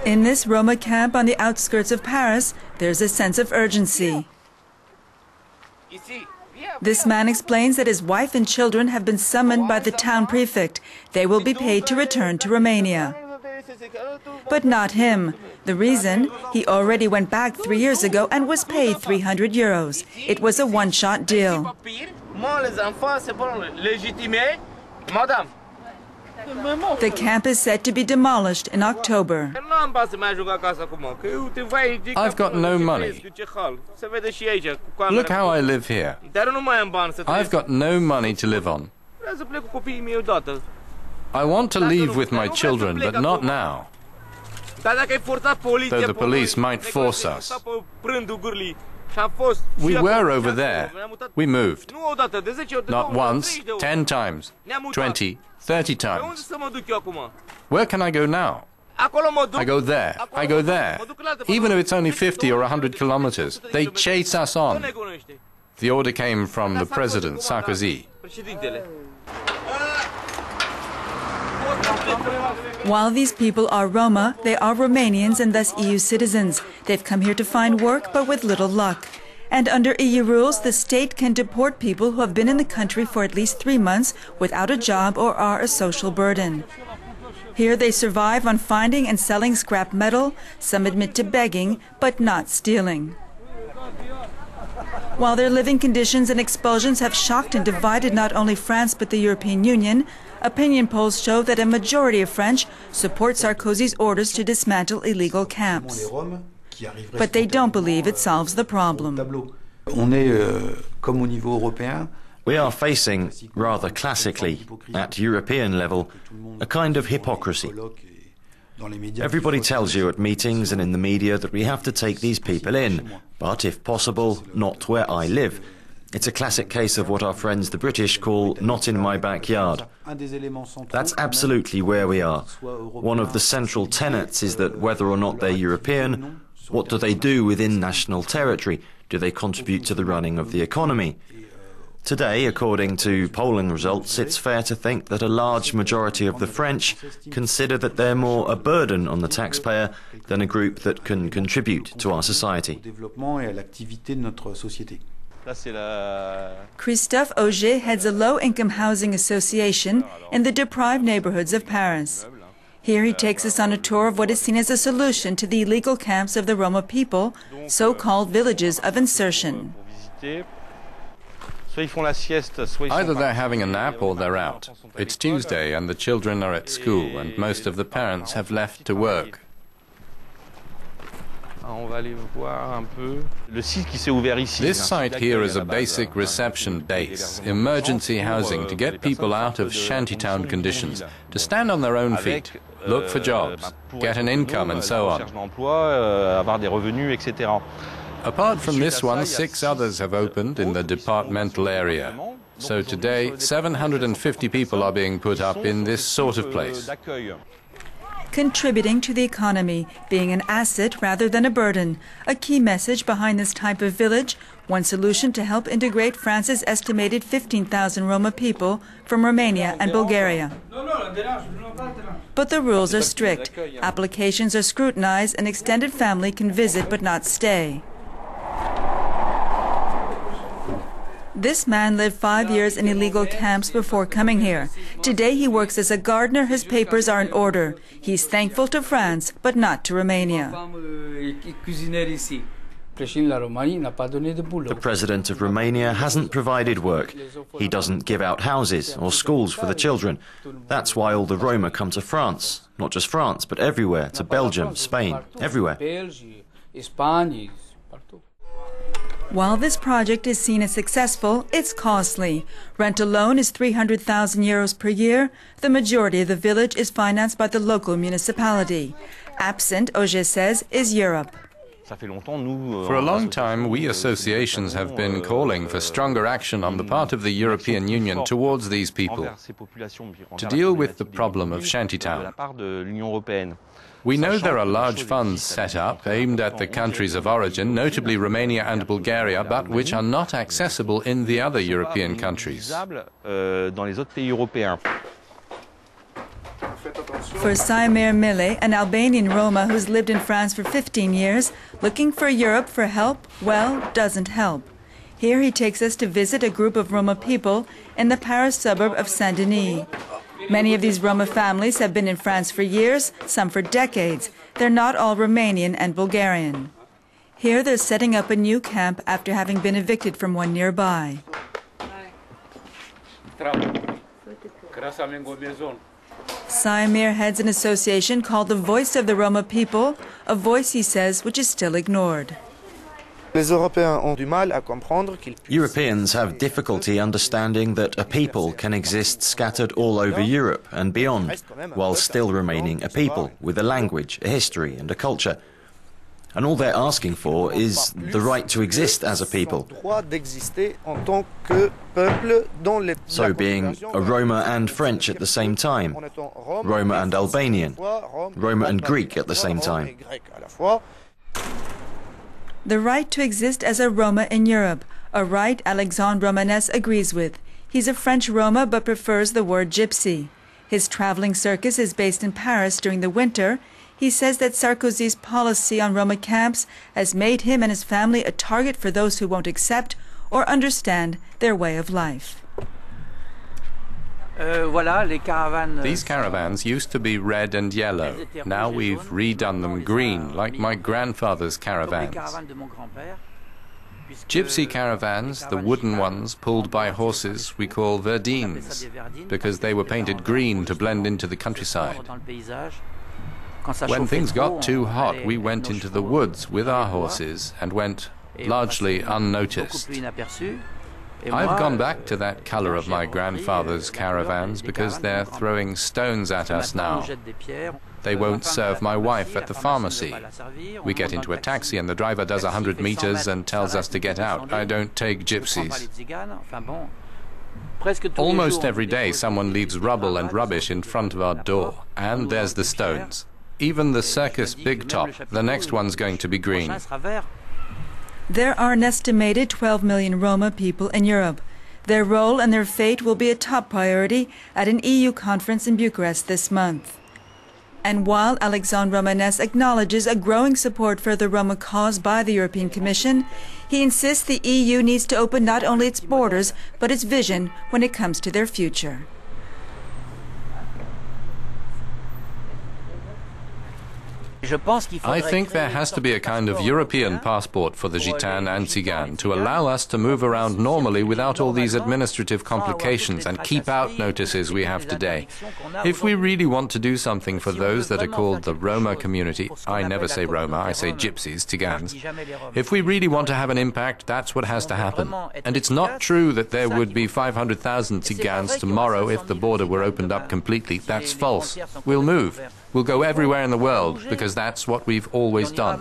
In this Roma camp on the outskirts of Paris, there's a sense of urgency. This man explains that his wife and children have been summoned by the town prefect. They will be paid to return to Romania. But not him. The reason? He already went back 3 years ago and was paid 300 euros. It was a one-shot deal. The camp is set to be demolished in October. I've got no money. Look how I live here. I've got no money to live on. I want to leave with my children, but not now. Though the police might force us. We were over there. We moved. Not once, 10 times, 20, 30 times. Where can I go now? I go there. I go there. Even if it's only 50 or 100 kilometers, they chase us on. The order came from the President, Sarkozy. While these people are Roma, they are Romanians and thus EU citizens. They've come here to find work, but with little luck. And under EU rules, the state can deport people who have been in the country for at least 3 months without a job or are a social burden. Here they survive on finding and selling scrap metal. Some admit to begging, but not stealing. While their living conditions and expulsions have shocked and divided not only France but the European Union, opinion polls show that a majority of French support Sarkozy's orders to dismantle illegal camps. But they don't believe it solves the problem. We are facing, rather classically, at European level, a kind of hypocrisy. Everybody tells you at meetings and in the media that we have to take these people in, but if possible, not where I live. It's a classic case of what our friends the British call not in my backyard. That's absolutely where we are. One of the central tenets is that whether or not they're European, what do they do within national territory? Do they contribute to the running of the economy? Today, according to polling results, it's fair to think that a large majority of the French consider that they're more a burden on the taxpayer than a group that can contribute to our society. Christophe Auger heads a low-income housing association in the deprived neighborhoods of Paris. Here he takes us on a tour of what is seen as a solution to the illegal camps of the Roma people, so-called villages of insertion. Either they're having a nap or they're out. It's Tuesday and the children are at school and most of the parents have left to work. This site here is a basic reception base, emergency housing to get people out of shantytown conditions, to stand on their own feet, look for jobs, get an income and so on. Apart from this one, 6 others have opened in the departmental area. So today, 750 people are being put up in this sort of place. Contributing to the economy, being an asset rather than a burden. A key message behind this type of village, one solution to help integrate France's estimated 15,000 Roma people from Romania and Bulgaria. But the rules are strict. Applications are scrutinized, an extended family can visit but not stay. This man lived 5 years in illegal camps before coming here. Today he works as a gardener. His papers are in order. He's thankful to France, but not to Romania. The president of Romania hasn't provided work. He doesn't give out houses or schools for the children. That's why all the Roma come to France. Not just France, but everywhere, to Belgium, Spain, everywhere. While this project is seen as successful, it's costly. Rent alone is 300,000 euros per year. The majority of the village is financed by the local municipality. Absent, Auger says, is Europe. For a long time, we associations have been calling for stronger action on the part of the European Union towards these people to deal with the problem of shantytown. We know there are large funds set up aimed at the countries of origin, notably Romania and Bulgaria, but which are not accessible in the other European countries. For Saimir Mile, an Albanian Roma who's lived in France for 15 years, looking for Europe for help, well, doesn't help. Here he takes us to visit a group of Roma people in the Paris suburb of Saint-Denis. Many of these Roma families have been in France for years, some for decades. They're not all Romanian and Bulgarian. Here they're setting up a new camp after having been evicted from one nearby. Saimir heads an association called the Voice of the Roma People, a voice, he says, which is still ignored. Europeans have difficulty understanding that a people can exist scattered all over Europe and beyond, while still remaining a people with a language, a history and a culture. And all they're asking for is the right to exist as a people. So being a Roma and French at the same time, Roma and Albanian, Roma and Greek at the same time. The right to exist as a Roma in Europe, a right Alexandre Romanes agrees with. He's a French Roma but prefers the word gypsy. His traveling circus is based in Paris during the winter. He says that Sarkozy's policy on Roma camps has made him and his family a target for those who won't accept or understand their way of life. These caravans used to be red and yellow. Now we've redone them green, like my grandfather's caravans. Gypsy caravans, the wooden ones pulled by horses, we call verdines, because they were painted green to blend into the countryside. When things got too hot, we went into the woods with our horses and went largely unnoticed. I've gone back to that color of my grandfather's caravans because they're throwing stones at us now. They won't serve my wife at the pharmacy. We get into a taxi and the driver does 100 meters and tells us to get out. I don't take gypsies. Almost every day someone leaves rubble and rubbish in front of our door, and there's the stones. Even the circus big top, the next one's going to be green. There are an estimated 12 million Roma people in Europe. Their role and their fate will be a top priority at an EU conference in Bucharest this month. And while Alexandre Romanes acknowledges a growing support for the Roma cause by the European Commission, he insists the EU needs to open not only its borders, but its vision when it comes to their future. I think there has to be a kind of European passport for the Gitane and Tsigane to allow us to move around normally without all these administrative complications and keep out notices we have today. If we really want to do something for those that are called the Roma community, I never say Roma, I say Gypsies, Tziganes. If we really want to have an impact, that's what has to happen. And it's not true that there would be 500,000 Tziganes tomorrow if the border were opened up completely. That's false. We'll move. We'll go everywhere in the world because that's what we've always done.